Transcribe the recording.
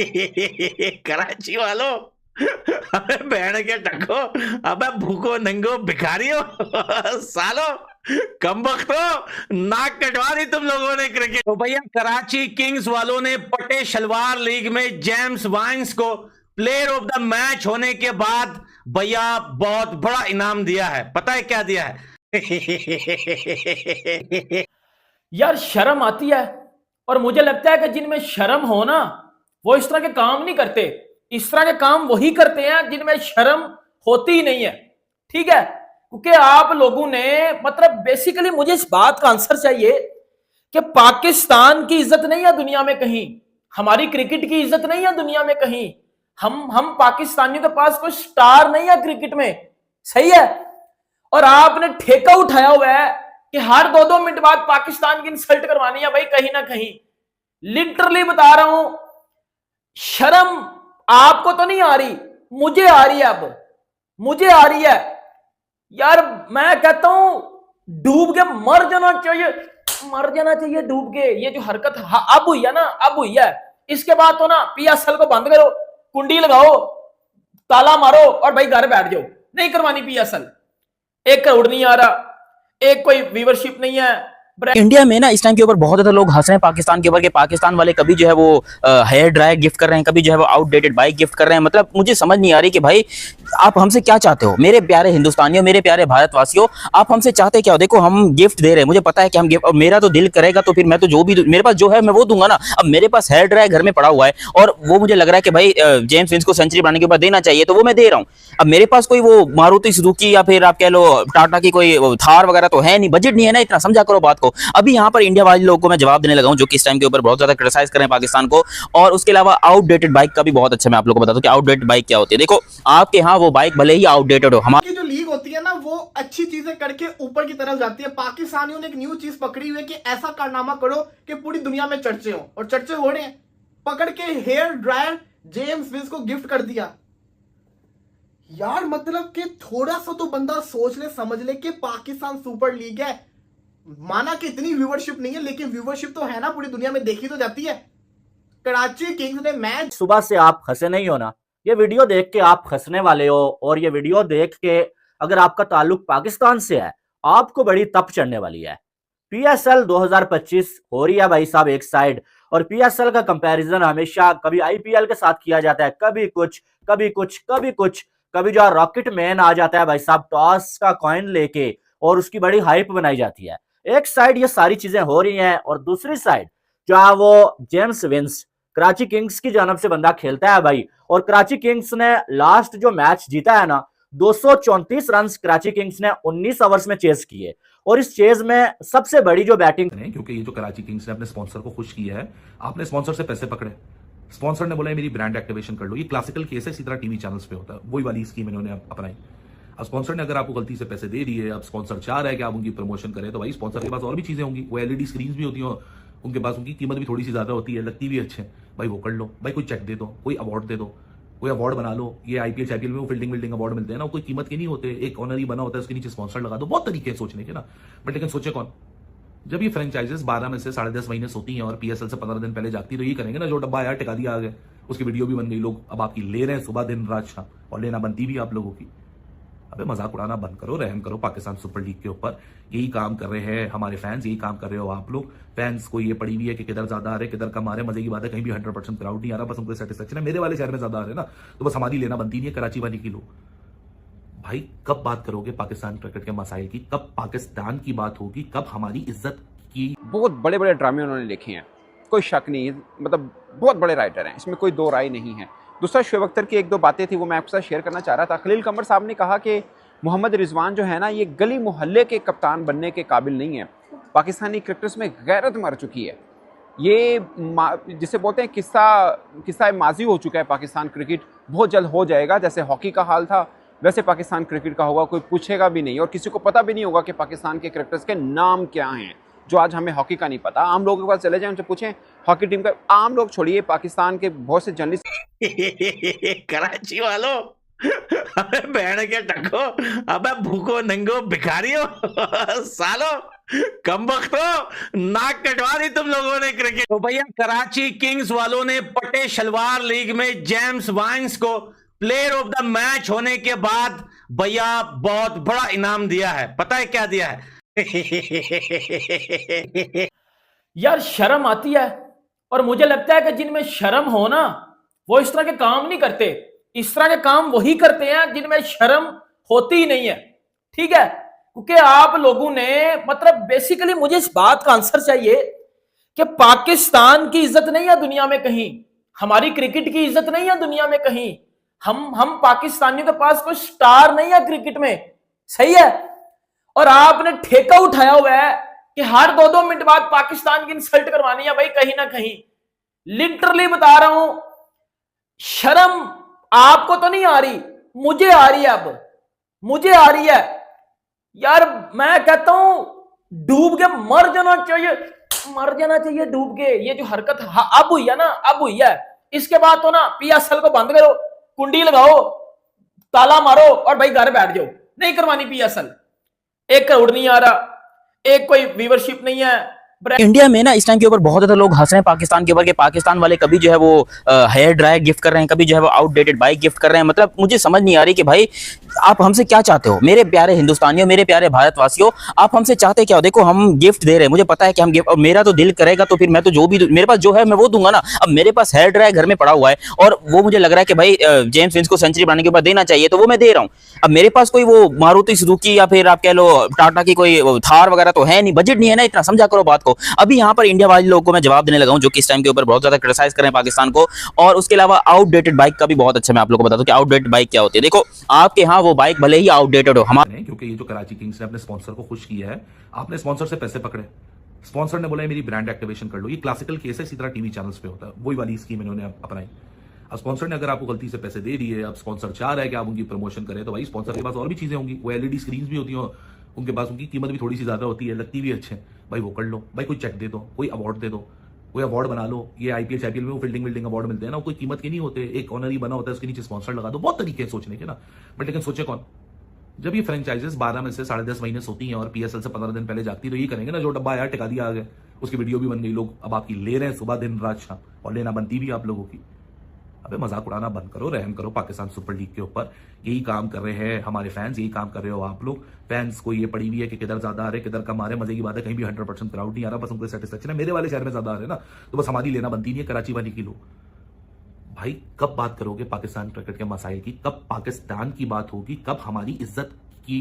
कराची वालों, अबे बहन के टको, अबे भूखो नंगो भिखारियों, सालो कम वक्तो नाक कटवा दी तुम लोगों ने क्रिकेट। तो भैया कराची किंग्स वालों ने पटे शलवार लीग में जेम्स वाइंस को प्लेयर ऑफ द मैच होने के बाद भैया बहुत बड़ा इनाम दिया है। पता है क्या दिया है? यार शर्म आती है, और मुझे लगता है कि जिनमें शर्म हो ना वो इस तरह के काम नहीं करते। इस तरह के काम वही करते हैं जिनमें शर्म होती ही नहीं है। ठीक है, क्योंकि आप लोगों ने मतलब बेसिकली मुझे इस बात का आंसर चाहिए कि पाकिस्तान की इज्जत नहीं है दुनिया में कहीं, हमारी क्रिकेट की इज्जत नहीं है दुनिया में कहीं, हम पाकिस्तानियों के पास कोई स्टार नहीं है क्रिकेट में। सही है, और आपने ठेका उठाया हुआ है कि हर 2-2 मिनट बाद पाकिस्तान की इंसल्ट करवानी है भाई कहीं ना कहीं। लिटरली बता रहा हूं, शर्म आपको तो नहीं आ रही, मुझे आ रही है, अब मुझे आ रही है। यार मैं कहता हूं डूब के मर जाना चाहिए, मर जाना चाहिए डूब के। ये जो हरकत अब हुई है ना, अब हुई है, इसके बाद तो ना पीएसएल को बंद करो, कुंडी लगाओ, ताला मारो और भाई घर बैठ जाओ। नहीं करवानी पीएसएल। 1 करोड़ नहीं आ रहा, एक कोई व्यूवरशिप नहीं है। इंडिया में ना इस टाइम के ऊपर बहुत ज्यादा लोग हंस रहे हैं पाकिस्तान के ऊपर कि पाकिस्तान वाले कभी जो है वो हेयर ड्रायर गिफ्ट कर रहे हैं, कभी जो है वो आउटडेटेड बाइक गिफ्ट कर रहे हैं। मतलब मुझे समझ नहीं आ रही कि भाई आप हमसे क्या चाहते हो, मेरे प्यारे हिंदुस्तानियों, मेरे प्यारे भारतवासियों, आप हमसे चाहते क्या हो? देखो हम गिफ्ट दे रहे हैं, मुझे पता है कि हम गिफ्ट, और मेरा तो दिल करेगा तो फिर मैं तो जो भी मेरे पास जो है मैं वो दूंगा ना। अब मेरे पास हेयर ड्रायर घर में पड़ा हुआ है और वो मुझे लग रहा है कि भाई जेम्स विंस को सेंचुरी बनाने के बाद देना चाहिए, तो वो मैं दे रहा हूँ। अब मेरे पास कोई वो मारुति सुजुकी या फिर आप कह लो टाटा की कोई थार वगैरह तो है नहीं, बजट नहीं है ना इतना, समझा करो बात को। अभी यहाँ पर इंडिया वाले लोगों को मैं जवाब देने लगा हूँ जो कि इस टाइम के ऊपर बहुत ज्यादा क्रिटिसाइज कर रहे हैं पाकिस्तान को। और उसके अलावा आउटडेटेड बाइक का भी बहुत अच्छा मैं आप लोगों को बता दूं कि आउटडेटेड बाइक क्या होती है। देखो आपके यहाँ वो बाइक भले ही आउटडेटेड हो, हमारी जो लीग होती है ना वो अच्छी चीजें करके ऊपर की तरफ जाती है। पाकिस्तानियों ने एक न्यू चीज पकड़ी हुई है कि ऐसा कारनामा करो कि पूरी दुनिया में चर्चे हो, और चर्चे हो रहे हैं। पकड़ के हेयर ड्रायर जेम्स विंस को गिफ्ट कर दिया। यार मतलब कि थोड़ा सा तो बंदा सोच ले, समझ ले कि पाकिस्तान सुपर लीग है। माना कि इतनी व्यूवरशिप नहीं है, लेकिन व्यूवरशिप तो है ना, पूरी दुनिया में देखी तो जाती है। कराची किंग्स ने मैच, सुबह से आप हंसे नहीं हो ना, ये वीडियो देख के आप हंसने वाले हो, और ये वीडियो देख के अगर आपका ताल्लुक पाकिस्तान से है आपको बड़ी तप चढ़ने वाली है। पीएसएल 2025 हो रही है भाई साहब एक साइड, और पीएसएल का कंपैरिजन हमेशा कभी आईपीएल के साथ किया जाता है, कभी कुछ कभी कुछ कभी कुछ, कभी जो रॉकेट मैन आ जाता है भाई साहब टॉस का कॉइन लेके, और उसकी बड़ी हाइप बनाई जाती है। एक साइड ये सारी चीजें हो रही हैं, और दूसरी साइड जो है वो जेम्स विंस कराची किंग्स की जानब से बंदा खेलता है भाई। और कराची किंग्स ने लास्ट जो मैच जीता है ना, 234 रन कराची किंग्स ने 19 ओवर्स में चेज किए, और इस चेज में सबसे बड़ी जो बैटिंग, क्योंकि ये जो कराची किंग्स ने अपने स्पॉन्सर को खुश किया है, आपने स्पॉन्सर से पैसे पकड़े, स्पॉन्सर ने बोला मेरी ब्रांड एक्टिवेशन कर लो। ये क्लासिकल केस है, इसी तरह टीवी चैनल्स पे होता है, वही वाली स्कीम इन्होंने अपनाई। अब स्पॉन्सर ने अगर आपको गलती से पैसे दे दिए, अब स्पॉन्सर चाह रहा है कि आप उनकी प्रमोशन करें, तो भाई स्पॉन्सर के पास और भी चीजें होंगी, वो एलईडी स्क्रीन भी होती हैं उनके पास, उनकी कीमत भी थोड़ी सी ज्यादा होती है, लगती भी अच्छे, भाई वो कर लो, भाई कोई चेक दे दो, कोई अवार्ड दे दो, कोई अवार्ड बना लो। ये आईपीएल में वो फील्डिंग अवार्ड मिलते हैं ना, कोई कीमत के नहीं होते, एक ऑनरी बना होता है, उसके नीचे स्पॉन्सर लगा दो। बहुत तरीके हैं सोचने के ना, बट लेकिन सोचे कौन? जब ये फ्रेंचाइजेस 12 में से 10.5 महीने सोती हैं और पीएसएल से 15 दिन पहले जागती, तो ये करेंगे ना, जो डब्बा आया टिका दिया आ गए, उसकी वीडियो भी बन गई, लोग अब आपकी ले रहे हैं सुबह दिन रात शाम, और लेना बनती भी आप लोगों की। अबे मजाक उड़ाना बंद करो, रहम करो पाकिस्तान सुपर लीग के ऊपर। यही काम कर रहे हैं हमारे फैंस, यही काम कर रहे हो आप लोग। फैंस को ये पड़ी हुई है कि किधर ज्यादा आ रहे, किधर कम आ रहे। मजे की बात है कहीं भी 100% क्राउड नहीं आ रहा, बस उनको सेटिस्फेक्शन है मेरे वाले शहर में ज्यादा आ रहे ना, तो बस हमारी लेना बनती नहीं है कराची वाली की। लोग भाई कब बात करोगे पाकिस्तान क्रिकेट के मसाइल की, कब पाकिस्तान की बात होगी, कब हमारी इज्जत की? बहुत बड़े बड़े ड्रामे उन्होंने लिखे हैं, कोई शक नहीं, मतलब बहुत बड़े राइटर हैं, इसमें कोई दो राय नहीं है। दूसरा शोएब अख्तर की 1-2 बातें थी वो मैं आपके साथ शेयर करना चाह रहा था। खलील कमर साहब ने कहा कि मोहम्मद रिजवान जो है ना, ये गली मोहल्ले के कप्तान बनने के काबिल नहीं है, पाकिस्तानी क्रिकेटर्स में गैरत मर चुकी है। ये जिसे बोलते हैं किस्सा माजी हो चुका है पाकिस्तान क्रिकेट, बहुत जल्द हो जाएगा। जैसे हॉकी का हाल था वैसे पाकिस्तान क्रिकेट का होगा, कोई पूछेगा भी नहीं और किसी को पता भी नहीं होगा कि पाकिस्तान के क्रिकेटर्स के नाम क्या हैं, जो आज हमें हॉकी का नहीं पता। आम लोगों के पास चले जाएं, उनसे पूछें हॉकी टीम का, आम लोग छोड़िए, पाकिस्तान के बहुत से जर्नलिस्ट कराची वालों, अबे बहन के टको, अबे भूखो नंगो भिखारियों, सालो कम वक्तो नाक कटवा दी तुम लोगों ने क्रिकेट। तो भैया कराची किंग्स वालों ने पटे शलवार लीग में जेम्स वाइंस को प्लेयर ऑफ द मैच होने के बाद भैया बहुत बड़ा इनाम दिया है। पता है क्या दिया है? यार शर्म आती है, और मुझे लगता है कि जिनमें शर्म हो ना वो इस तरह के काम नहीं करते। इस तरह के काम वही करते हैं जिनमें शर्म होती ही नहीं है। ठीक है, क्योंकि आप लोगों ने मतलब बेसिकली मुझे इस बात का आंसर चाहिए कि पाकिस्तान की इज्जत नहीं है दुनिया में कहीं, हमारी क्रिकेट की इज्जत नहीं है दुनिया में कहीं, हम पाकिस्तानियों के पास कोई स्टार नहीं है क्रिकेट में, सही है। और आपने ठेका उठाया हुआ है कि हर 2-2 मिनट बाद पाकिस्तान की इंसल्ट करवानी है भाई कहीं ना कहीं। लिटरली बता रहा हूं, शर्म आपको तो नहीं आ रही, मुझे आ रही है, अब मुझे आ रही है यार। मैं कहता हूं डूब के मर जाना चाहिए डूब के। ये जो हरकत अब हुई है ना, अब हुई है, इसके बाद तो ना पीएसएल को बंद करो, कुंडी लगाओ, ताला मारो और भाई घर बैठ जाओ। नहीं करवानी पीएसएल। 1 करोड़ नहीं आ रहा, एक कोई व्यूवरशिप नहीं है। इंडिया में ना इस टाइम के ऊपर बहुत ज्यादा लोग हंस रहे हैं पाकिस्तान के ऊपर कि पाकिस्तान वाले कभी जो है वो हेयर ड्रायर गिफ्ट कर रहे हैं, कभी जो है वो आउटडेटेड बाइक गिफ्ट कर रहे हैं। मतलब मुझे समझ नहीं आ रही कि भाई आप हमसे क्या चाहते हो, मेरे प्यारे हिंदुस्तानियों, मेरे प्यारे भारतवासियों, आप हमसे चाहते क्या हो? देखो हम गिफ्ट दे रहे हैं, मुझे पता है कि हम गिफ्ट, और मेरा तो दिल करेगा तो फिर मैं तो जो भी मेरे पास जो है मैं वो दूंगा ना। अब मेरे पास हेयर ड्रायर घर में पड़ा हुआ है और वो मुझे लग रहा है कि भाई जेम्स विंस को सेंचुरी बनाने के बाद देना चाहिए, तो वो मैं दे रहा हूँ। अब मेरे पास कोई वो मारुति सुजुकी या फिर आप कह लो टाटा की कोई थार वगैरह तो है नहीं, बजट नहीं है ना इतना, समझा करो बात को। अभी यहाँ पर इंडिया वाले लोगों को मैं जवाब देने लगा हूँ जो कि इस टाइम के ऊपर बहुत ज्यादा क्रिटिसाइज कर रहे हैं पाकिस्तान को। और उसके अलावा आउटडेटेड बाइक का भी बहुत अच्छा मैं आप लोगों को बता दूं कि आउटडेटेड बाइक क्या होती है। देखो आपके यहाँ वो बाइक भले ही आउटडेटेड हो, हमारे क्योंकि ये जो कराची किंग्स ने अपने स्पॉन्सर को खुश किया है, आपने स्पॉन्सर से पैसे पकड़े, स्पॉन्सर ने बोला मेरी ब्रांड एक्टिवेशन कर लो। ये क्लासिकल केस है, इसी तरह टीवी चैनल्स पे होता है, वही वाली स्कीम इन्होंने अपनाई। अब स्पॉन्सर ने अगर आपको गलती से पैसे दे दिए, अब स्पॉन्सर चाह रहा है कि आप उनकी प्रमोशन करें, तो भाई स्पॉन्सर के पास और भी चीजें होंगी, वो एलईडी स्क्रीन भी होती हैं, उनके पास उनकी कीमत भी थोड़ी सी ज्यादा होती है, लगती भी अच्छे, भाई वो कर लो। भाई कोई चेक दे दो, कोई अवार्ड दे दो, कोई अवार्ड बना लो। ये आईपीएल में वो फील्डिंग अवार्ड मिलते हैं ना, कोई कीमत के नहीं होते, एक ऑनर ही बना होता है, उसके नीचे स्पॉन्सर लगा दो। बहुत तरीके हैं सोचने के ना, बट लेकिन सोचे कौन? जब ये फ्रेंचाइजेस 12 में से 10.5 महीने सोती हैं और पीएसएल से 15 दिन पहले जागती, तो ये करेंगे ना, जो डब्बा आया टिका दिया आ गया, उसकी वीडियो भी बन गई, लोग अब आपकी ले रहे हैं सुबह दिन रात शाम, और लेना बनती भी आप लोगों की। अबे मजाक उड़ाना बंद करो, रहम करो पाकिस्तान सुपर लीग के ऊपर। यही काम कर रहे हैं हमारे फैंस, यही काम कर रहे हो आप लोग। फैंस को ये पड़ी हुई है कि किधर ज्यादा आ रहे, किधर कम आ रहे। मजे की बात है, कहीं भी 100% क्राउड नहीं आ रहा, बस उनको सेटिस्फेक्शन है। मेरे वाले शहर में ज्यादा आ रहे ना, तो बस हमारी लेना बनती नहीं है, कराची वाली की लो। भाई कब बात करोगे पाकिस्तान क्रिकेट के मसाइल की? कब पाकिस्तान की बात होगी? कब हमारी इज्जत की